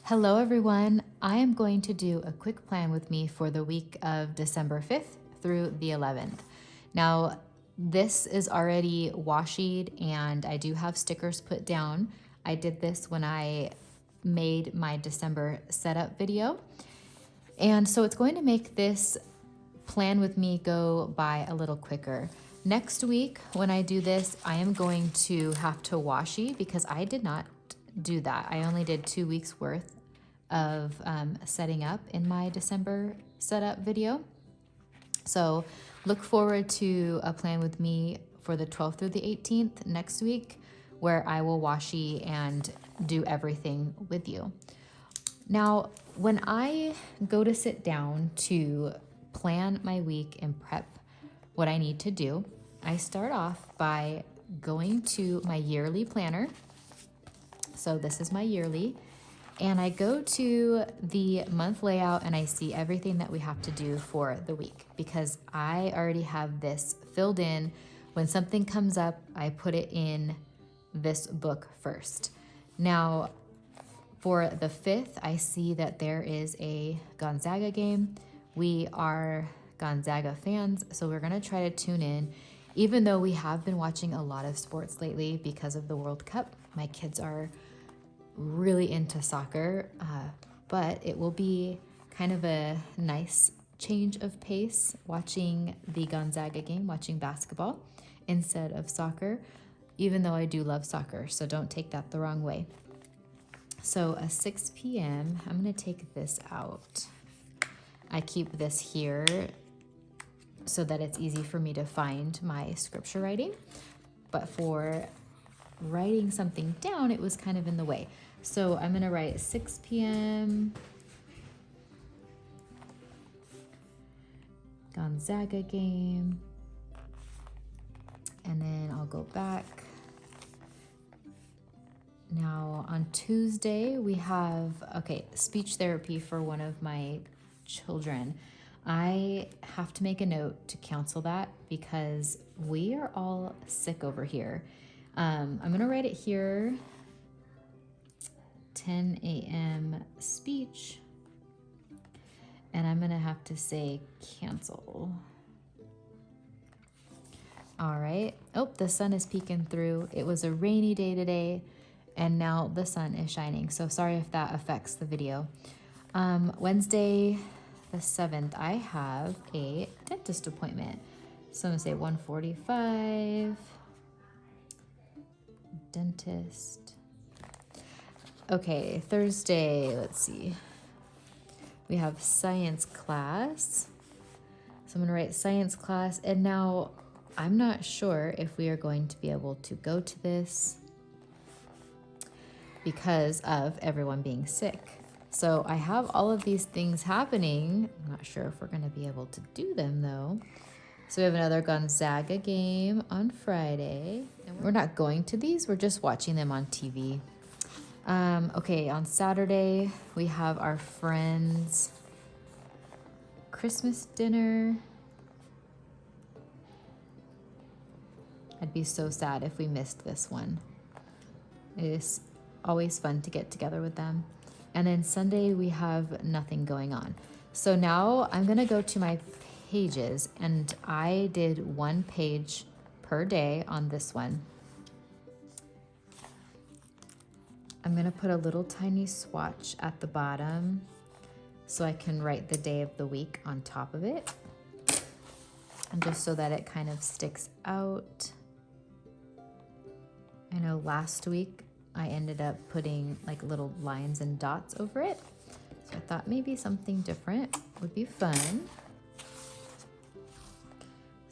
Hello everyone, I am going to do a quick plan with me for the week of December 5th through the 11th. Now, this is already washied and I do have stickers put down. I did this when I made my December setup video. And so it's going to make this plan with me go by a little quicker. Next week, when I do this, I am going to have to washi because I did not do that. I only did 2 weeks worth of setting up in my December setup video. So look forward to a plan with me for the 12th through the 18th next week, where I will washi and do everything with you. Now, when I go to sit down to plan my week and prep what I need to do, I start off by going to my yearly planner. So this is my yearly, and I go to the month layout and I see everything that we have to do for the week because I already have this filled in. When something comes up, I put it in this book first. Now, for the 5th, I see that there is a Gonzaga game. We are Gonzaga fans, so we're going to try to tune in. Even though we have been watching a lot of sports lately because of the World Cup, my kids are really into soccer, but it will be kind of a nice change of pace watching the Gonzaga game, watching basketball instead of soccer, even though I do love soccer, so don't take that the wrong way. So a 6 p.m., I'm going to take this out. I keep this here so that it's easy for me to find my scripture writing, but for writing something down, it was kind of in the way. So I'm going to write 6 p.m. Gonzaga game. And then I'll go back. Now on Tuesday, we have, speech therapy for one of my children. I have to make a note to cancel that because we are all sick over here. I'm going to write it here, 10 a.m. speech, and I'm going to have to say cancel. All right. Oh, the sun is peeking through. It was a rainy day today, and now the sun is shining. So sorry if that affects the video. Wednesday, the 7th, I have a dentist appointment. So I'm going to say 1:45. Dentist. Okay, Thursday, let's see. We have science class. So I'm going to write science class. And now I'm not sure if we are going to be able to go to this because of everyone being sick. So I have all of these things happening. I'm not sure if we're going to be able to do them though. So we have another Gonzaga game on Friday. We're not going to these, we're just watching them on TV. Okay, on Saturday, we have our friends' Christmas dinner. I'd be so sad if we missed this one. It is always fun to get together with them. And then Sunday, we have nothing going on. So now I'm gonna go to my pages, and I did 1 page per day on this one. I'm gonna put a little tiny swatch at the bottom so I can write the day of the week on top of it, and just so that it kind of sticks out. I know last week I ended up putting like little lines and dots over it, so I thought maybe something different would be fun.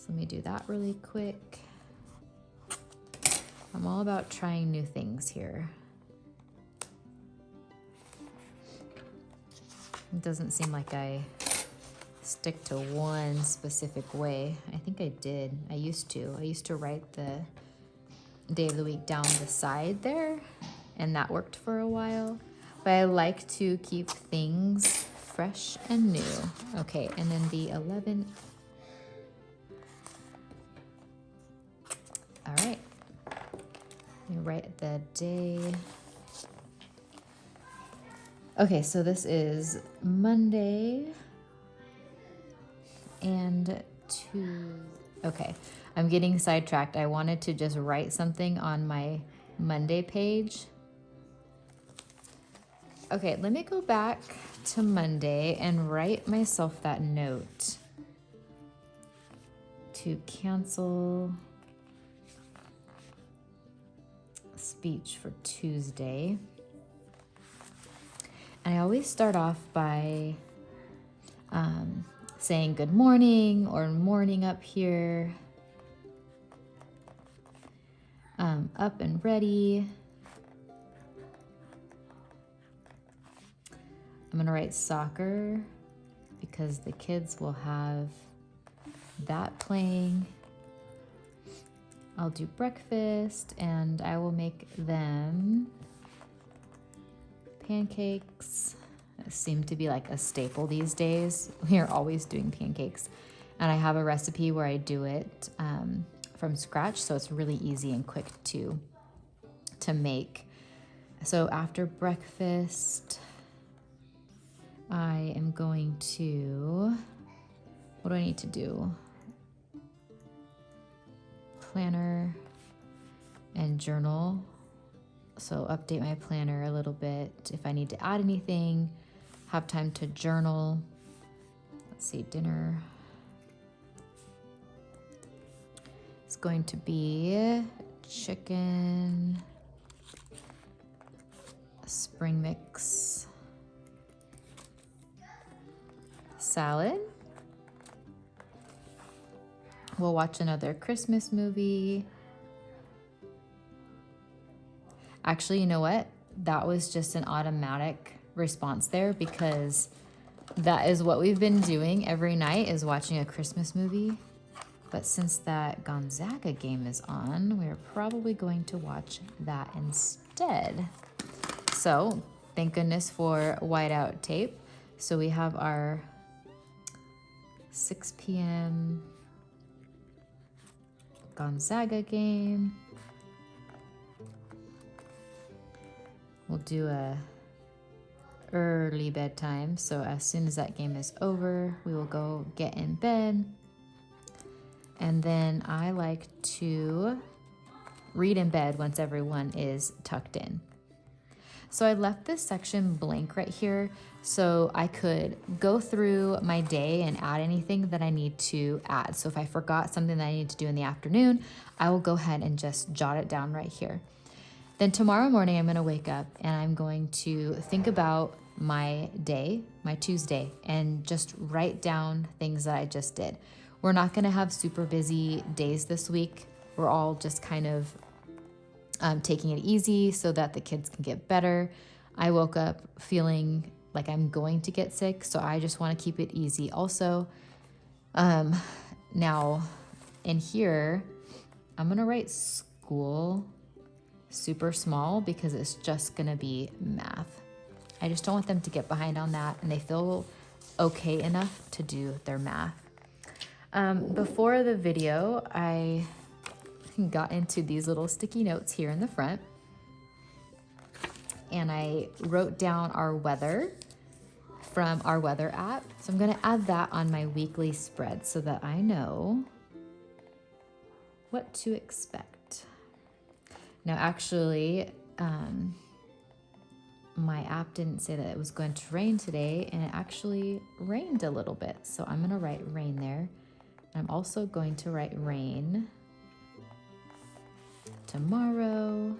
Let me do that really quick. I'm all about trying new things here. It doesn't seem like I stick to one specific way. I think I did. I used to write the day of the week down the side there, and that worked for a while. But I like to keep things fresh and new. Okay, and then the 11th. All right, let me write the day Okay, so this is Monday and Tuesday. Okay, I'm getting sidetracked. I wanted to just write something on my Monday page. Okay, let me go back to Monday and write myself that note to cancel speech for Tuesday. And I always start off by saying good morning or morning up here. Up and ready. I'm gonna write soccer because the kids will have that playing. I'll do breakfast and I will make them pancakes. It seems to be like a staple these days. We are always doing pancakes. And I have a recipe where I do it from scratch, so it's really easy and quick to make. So after breakfast, I am going to, what do I need to do? Planner and journal. So update my planner a little bit. If I need to add anything, have time to journal. Let's see, dinner. It's going to be chicken, spring mix, salad. We'll watch another Christmas movie. Actually, you know what? That was just an automatic response there because that is what we've been doing every night is watching a Christmas movie. But since that Gonzaga game is on, we're probably going to watch that instead. So thank goodness for whiteout tape. So we have our 6 p.m. Gonzaga game. We'll do a early bedtime. So as soon as that game is over, we will go get in bed. And then I like to read in bed once everyone is tucked in. So I left this section blank right here so I could go through my day and add anything that I need to add. So if I forgot something that I need to do in the afternoon, I will go ahead and just jot it down right here. Then tomorrow morning, I'm gonna wake up and I'm going to think about my day, my Tuesday, and just write down things that I just did. We're not gonna have super busy days this week. We're all just kind of taking it easy so that the kids can get better. I woke up feeling like I'm going to get sick, so I just wanna keep it easy also. Now, in here, I'm gonna write school super small because it's just gonna be math. I just don't want them to get behind on that and they feel okay enough to do their math. Before the video, I got into these little sticky notes here in the front and I wrote down our weather from our weather app. So I'm gonna add that on my weekly spread so that I know what to expect. Now, actually, my app didn't say that it was going to rain today, and it actually rained a little bit. So I'm gonna write rain there. I'm also going to write rain tomorrow.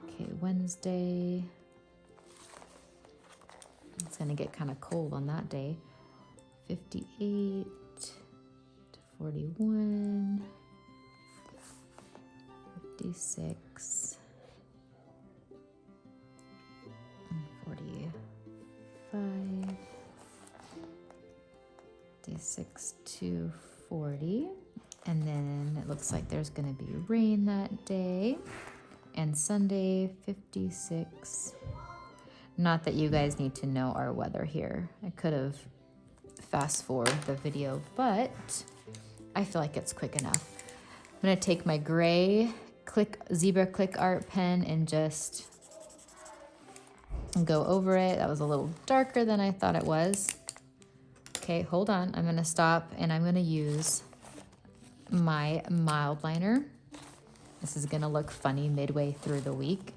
Okay, Wednesday. It's gonna get kind of cold on that day. 58 to 41. 56 and 45, 56 to 40, and then it looks like there's going to be rain that day, and Sunday 56. Not that you guys need to know our weather here. I could have fast forwarded the video, but I feel like it's quick enough. I'm going to take my gray zebra click art pen and just and go over it. That was a little darker than I thought it was. Okay, hold on. I'm gonna stop and I'm gonna use my mild liner. This is gonna look funny midway through the week,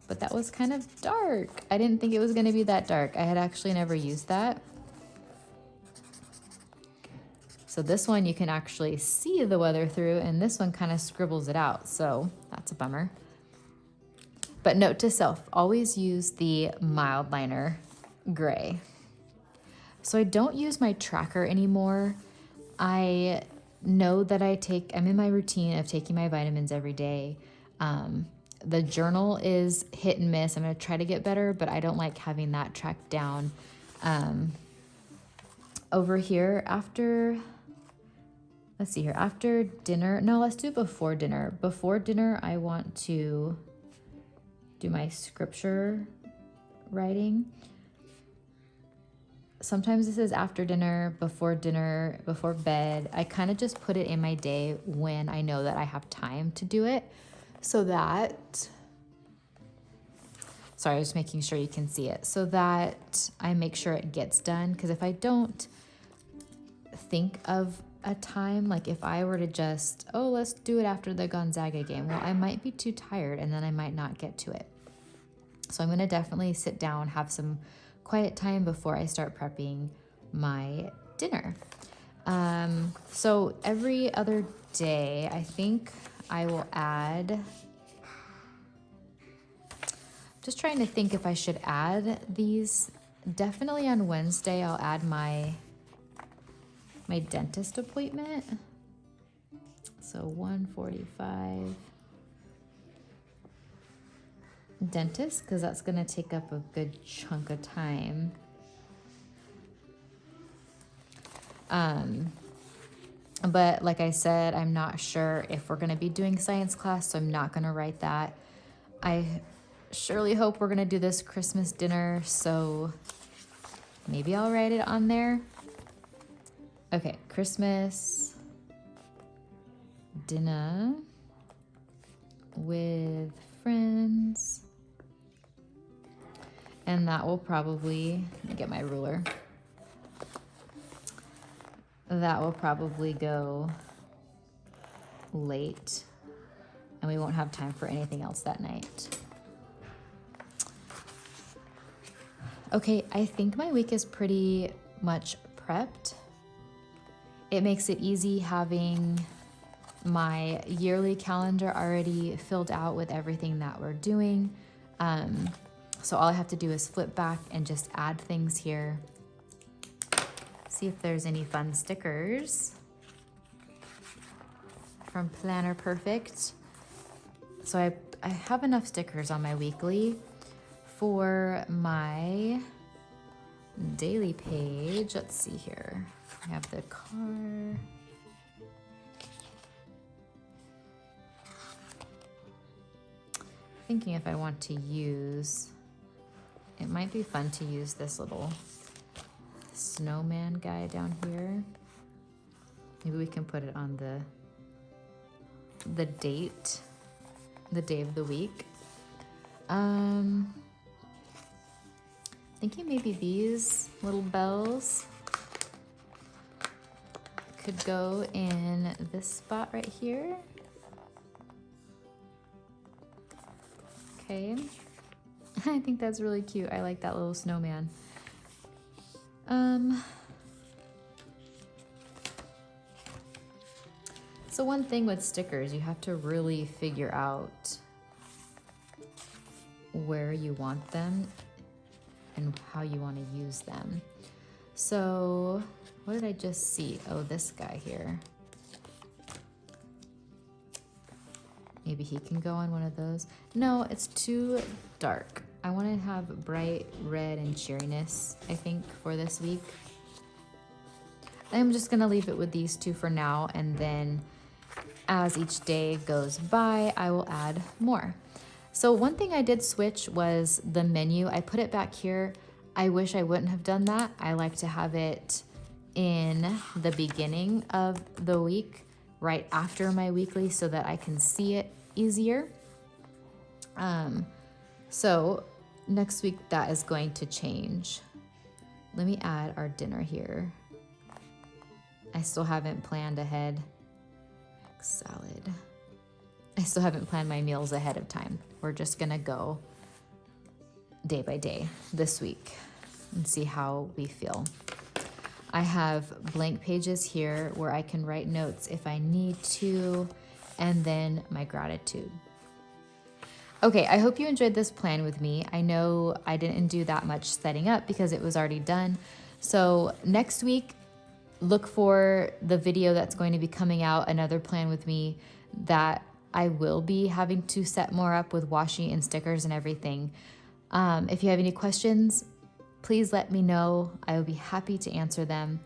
but that was kind of dark. I didn't think it was gonna be that dark. I had actually never used that. So this one you can actually see the weather through, and this one kind of scribbles it out. So that's a bummer. But note to self, always use the mild liner gray. So I don't use my tracker anymore. I know that I'm in my routine of taking my vitamins every day. The journal is hit and miss. I'm going to try to get better, but I don't like having that tracked down. Over here let's see here, after dinner, no, let's do before dinner. Before dinner, I want to do my scripture writing. Sometimes this is after dinner, before bed. I kind of just put it in my day when I know that I have time to do it, so that, sorry, I was making sure you can see it, so that I make sure it gets done. Because if I don't think of a time, like if I were to just, oh, let's do it after the Gonzaga game, well, I might be too tired and then I might not get to it. So I'm going to definitely sit down, have some quiet time before I start prepping my dinner. So every other day, I think I will add, just trying to think if I should add these. Definitely on Wednesday, I'll add my dentist appointment. So 1:45 dentist, because that's going to take up a good chunk of time. But like I said, I'm not sure if we're going to be doing science class, so I'm not going to write that. I surely hope we're going to do this Christmas dinner, so maybe I'll write it on there. Okay, Christmas dinner with friends. And that will probably, let me get my ruler. That will probably go late, and we won't have time for anything else that night. Okay, I think my week is pretty much prepped. It makes it easy having my yearly calendar already filled out with everything that we're doing. So all I have to do is flip back and just add things here. See if there's any fun stickers from Planner Perfect. So I have enough stickers on my weekly. For my daily page, let's see here. I have the car. Thinking if I want to use, it might be fun to use this little snowman guy down here. Maybe we can put it on the date, the day of the week. Thinking maybe these little bells could go in this spot right here. Okay, I think that's really cute. I like that little snowman. So one thing with stickers, you have to really figure out where you want them and how you want to use them. So what did I just see? Oh, this guy here. Maybe he can go on one of those. No, it's too dark. I want to have bright red and cheeriness, I think, for this week. I'm just going to leave it with these two for now, and then as each day goes by, I will add more. So one thing I did switch was the menu. I put it back here. I wish I wouldn't have done that. I like to have it in the beginning of the week, right after my weekly, so that I can see it easier. So next week that is going to change. Let me add our dinner here. I still haven't planned ahead. Salad. I still haven't planned my meals ahead of time. We're just gonna go day by day this week and see how we feel. I have blank pages here where I can write notes if I need to, and then my gratitude. Okay, I hope you enjoyed this plan with me. I know I didn't do that much setting up because it was already done. So next week, look for the video that's going to be coming out, another plan with me that I will be having to set more up with washi and stickers and everything. If you have any questions, please let me know. I will be happy to answer them.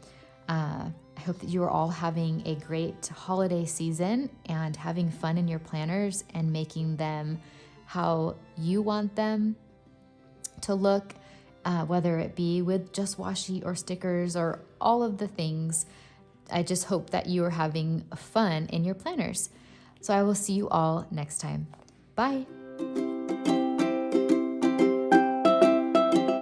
I hope that you are all having a great holiday season and having fun in your planners and making them how you want them to look, whether it be with just washi or stickers or all of the things. I just hope that you are having fun in your planners. So I will see you all next time. Bye.